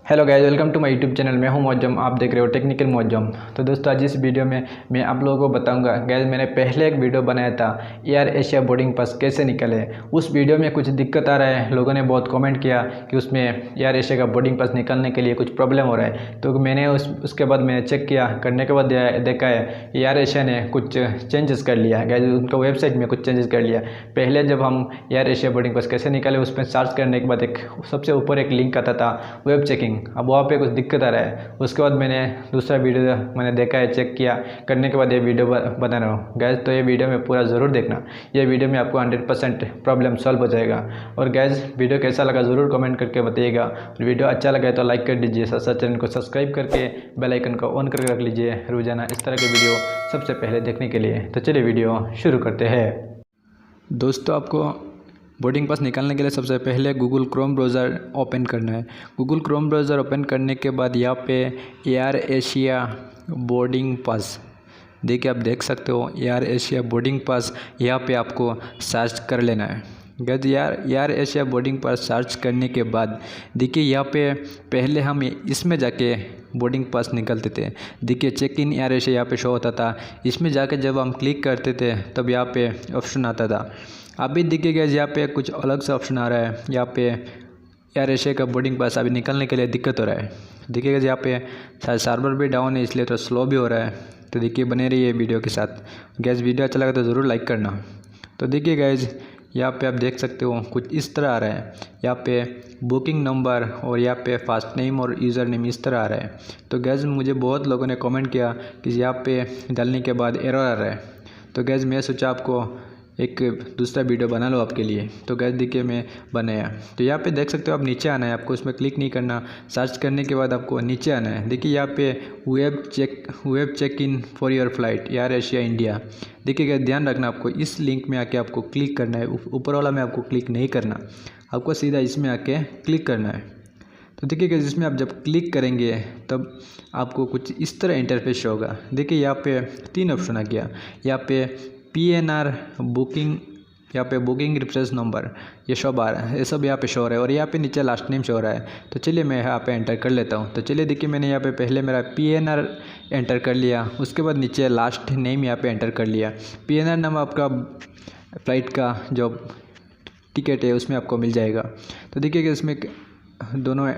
Hello guys, welcome to my YouTube channel. मैं हूं मुअज्जम, आप देख रहे हो टेक्निकल मुअज्जम। तो दोस्तों, आज इस वीडियो में मैं आप लोगों को बताऊंगा। गाइस, मैंने पहले एक वीडियो बनाया था एयर एशिया बोर्डिंग पास कैसे निकले। उस वीडियो में कुछ दिक्कत आ रहा है, लोगों ने बहुत कमेंट किया कि उसमें एयर एशिया का बोर्डिंग पास निकालने के लिए कुछ प्रॉब्लम हो रहा है। तो मैंने उसके बाद मैंने चेक किया, करने के बाद देखा है एयर एशिया ने कुछ चेंजेस कर लिया। गाइस, उनका वेबसाइट में कुछ चेंजेस कर लिया। पहले जब हम एयर एशिया बोर्डिंग पास कैसे निकाले, उस पर सर्च करने के बाद एक सबसे ऊपर एक लिंक आता था वेब चेकिंग। अब वहाँ पे कुछ दिक्कत आ रहा है। उसके बाद मैंने दूसरा वीडियो मैंने देखा है, चेक किया, करने के बाद ये वीडियो बना रहा हूँ। गैस, तो ये वीडियो में पूरा ज़रूर देखना। ये वीडियो में आपको 100% प्रॉब्लम सॉल्व हो जाएगा। और गैस, वीडियो कैसा लगा ज़रूर कमेंट करके बताइएगा। वीडियो अच्छा लगा तो लाइक कर दीजिए, साथ साथ चैनल को सब्सक्राइब करके बेल आइकन को ऑन करके रख लीजिए रोजाना इस तरह के वीडियो सबसे पहले देखने के लिए। तो चलिए वीडियो शुरू करते हैं। दोस्तों, आपको बोर्डिंग पास निकालने के लिए सबसे पहले गूगल क्रोम ब्राउज़र ओपन करना है। गूगल क्रोम ब्राउज़र ओपन करने के बाद यहाँ पे एयर एशिया बोर्डिंग पास देखिए, आप देख सकते हो एयर एशिया बोर्डिंग पास। यहाँ पे आपको सर्च कर लेना है। Gas, air Asia boarding pass search करने के बाद देखिए यहाँ पे पहले हम इसमें जाके बोर्डिंग पास निकलते थे। देखिए, चेक इन एयर एशिया यहाँ पे शो होता था। इसमें जाके जब हम क्लिक करते थे तब यहाँ पे ऑप्शन आता था। अभी देखिए गैस, यहाँ पे कुछ अलग सा ऑप्शन आ रहा है। यहाँ पे एयर एशिया का बोर्डिंग पास अभी निकलने के लिए दिक्कत हो रहा है। देखिए गैस, यहाँ पे शायद सर्वर भी डाउन है, इसलिए थोड़ा स्लो भी हो रहा है। तो देखिए, बने रहिए वीडियो के साथ। गैस, वीडियो अच्छा लगा तो ज़रूर लाइक करना। तो देखिए गैस, यहाँ पे आप देख सकते हो कुछ इस तरह आ रहा है। यहाँ पे बुकिंग नंबर और यहाँ पे फास्ट नेम और यूज़र नेम इस तरह आ रहा है। तो गैस, मुझे बहुत लोगों ने कमेंट किया कि यहाँ पे डालने के बाद एरर आ रहा है। तो गैस, मैं सोचा आपको एक दूसरा वीडियो बना लो आपके लिए। तो गैस, देखिए मैं बनाया। तो यहाँ पे देख सकते हो, आप नीचे आना है, आपको उसमें क्लिक नहीं करना। सर्च करने के बाद आपको नीचे आना है। देखिए यहाँ पे web check in for your flight AirAsia India. देखिए गैस, ध्यान रखना, आपको इस लिंक में आके आपको क्लिक करना है। ऊपर वाला में आपको क्लिक नहीं करना, आपको सीधा इसमें आके क्लिक करना है। तो देखिए गैस, इसमें आप जब क्लिक करेंगे तब आपको कुछ इस तरह इंटरफेस होगा। देखिए यहाँ पे 3 ऑप्शन आ गया। यहाँ पे PNR बुकिंग, यहाँ पे बुकिंग रेफरेंस नंबर, ये सब आ रहा है, ये सब यहाँ पे शो हो रहा है। और यहाँ पे नीचे लास्ट नेम शो हो रहा है। तो चलिए मैं यहाँ पे एंटर कर लेता हूँ। तो चलिए देखिए, मैंने यहाँ पे पहले मेरा PNR एंटर कर लिया। उसके बाद नीचे लास्ट नेम यहाँ पे एंटर कर लिया। PNR नाम आपका फ़्लाइट का जो टिकट है उसमें आपको मिल जाएगा। तो देखिए कि इसमें दोनों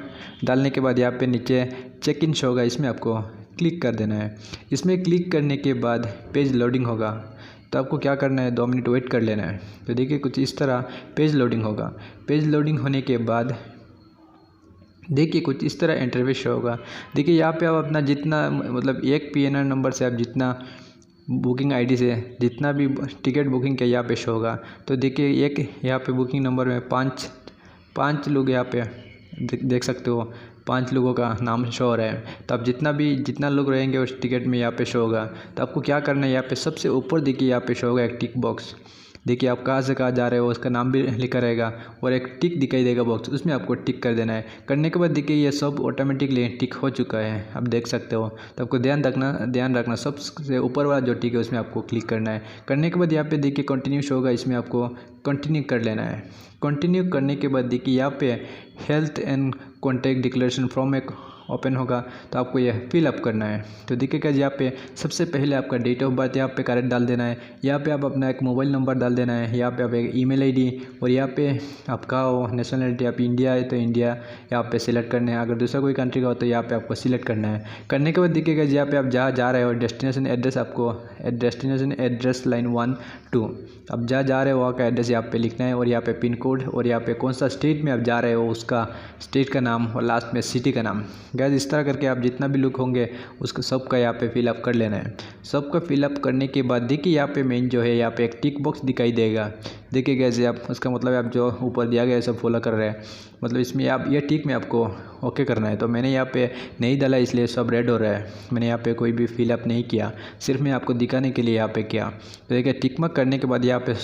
डालने के बाद यहाँ पे नीचे चेक इन शो होगा, इसमें आपको क्लिक कर देना है। इसमें क्लिक करने के बाद पेज लोडिंग होगा। तो आपको क्या करना है, 2 मिनट वेट कर लेना है। तो देखिए कुछ इस तरह पेज लोडिंग होगा। पेज लोडिंग होने के बाद देखिए कुछ इस तरह इंटरफेस होगा। देखिए यहाँ पे आप अपना जितना मतलब एक PNR नंबर से आप जितना बुकिंग आईडी से जितना भी टिकट बुकिंग किया यहाँ पे शो होगा। तो देखिए एक यहाँ पे बुकिंग नंबर में पाँच लोग यहाँ पे देख सकते हो, 5 लोगों का नाम शो हो रहा है। तो आप जितना लोग रहेंगे उस टिकट में यहाँ पे शो होगा। तो आपको क्या करना है, यहाँ पे सबसे ऊपर देखिए यहाँ पे शो होगा एक टिक बॉक्स। देखिए आप कहाँ से कहाँ जा रहे हो उसका नाम भी लिखा रहेगा और एक टिक दिखाई देगा बॉक्स, उसमें आपको टिक कर देना है। करने के बाद देखिए ये सब ऑटोमेटिकली टिक हो चुका है, आप देख सकते हो। तो आपको ध्यान रखना सबसे ऊपर वाला जो टिक है उसमें आपको क्लिक करना है। करने के बाद यहाँ पे देखिए कंटिन्यू शो होगा, इसमें आपको कंटिन्यू कर लेना है। कंटिन्यू करने के बाद देखिए यहाँ पे health and contact declaration from एक ओपन होगा। तो आपको यह फिल अप करना है। तो देखिएगा यहाँ पे सबसे पहले आपका डेट ऑफ बर्थ यहाँ पे करेक्ट डाल देना है। यहाँ पे आप अपना एक मोबाइल नंबर डाल देना है। यहाँ पे आप एक ईमेल आईडी और यहाँ पे आप कहाँ हो, नेशनलिटी आप इंडिया है तो इंडिया यहाँ पे सिलेक्ट करना है। अगर दूसरा कोई कंट्री का हो तो यहाँ पे आपको सिलेक्ट करना है। करने के बाद देखिएगा यहाँ पे आप जहाँ जा रहे हो डेस्टिनेशन एड्रेस, आपको डेस्टिनेशन एड्रेस लाइन 1 2 आप जहाँ जा रहे हो वहाँ का एड्रेस यहाँ पे लिखना है। और यहाँ पे पिन कोड और यहाँ पे कौन सा स्टेट में आप जा रहे हो उसका स्टेट का नाम और लास्ट में सिटी का नाम। गैस, इस तरह करके आप जितना भी लोग होंगे उसका सबका यहाँ पे फिलअप कर लेना है। सबका फिलअप करने के बाद देखिए यहाँ पे मेन जो है यहाँ पे एक टिक बॉक्स दिखाई देगा। देखिए गैस, आप उसका मतलब आप जो ऊपर दिया गया है सब फॉलो कर रहे हैं, मतलब इसमें आप ये टिक में आपको ओके करना है। तो मैंने यहाँ पे नहीं डाला इसलिए सब रेड हो रहा है। मैंने यहाँ पे कोई भी फिलअप नहीं किया, सिर्फ मैं आपको दिखाने के लिए यहाँ पे किया। तो देखिए टिक मार्क करने के बाद यहाँ पे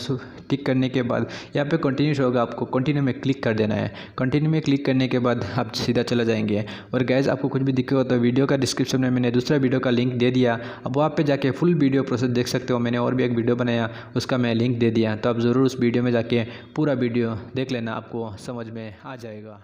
टिक करने के बाद यहाँ पे कंटिन्यू होगा, आपको कंटिन्यू में क्लिक कर देना है। कंटिन्यू में क्लिक करने के बाद आप सीधा चला जाएंगे। और गैस, आपको कुछ भी दिक्कत हो तो वीडियो का डिस्क्रिप्शन में मैंने दूसरा वीडियो का लिंक दे दिया, अब वहाँ पे जाके फुल वीडियो प्रोसेस देख सकते हो। मैंने और भी एक वीडियो बनाया, उसका मैं लिंक दे दिया। तो आप ज़रूर उस वीडियो में जाके पूरा वीडियो देख लेना, आपको समझ में आ जाएगा।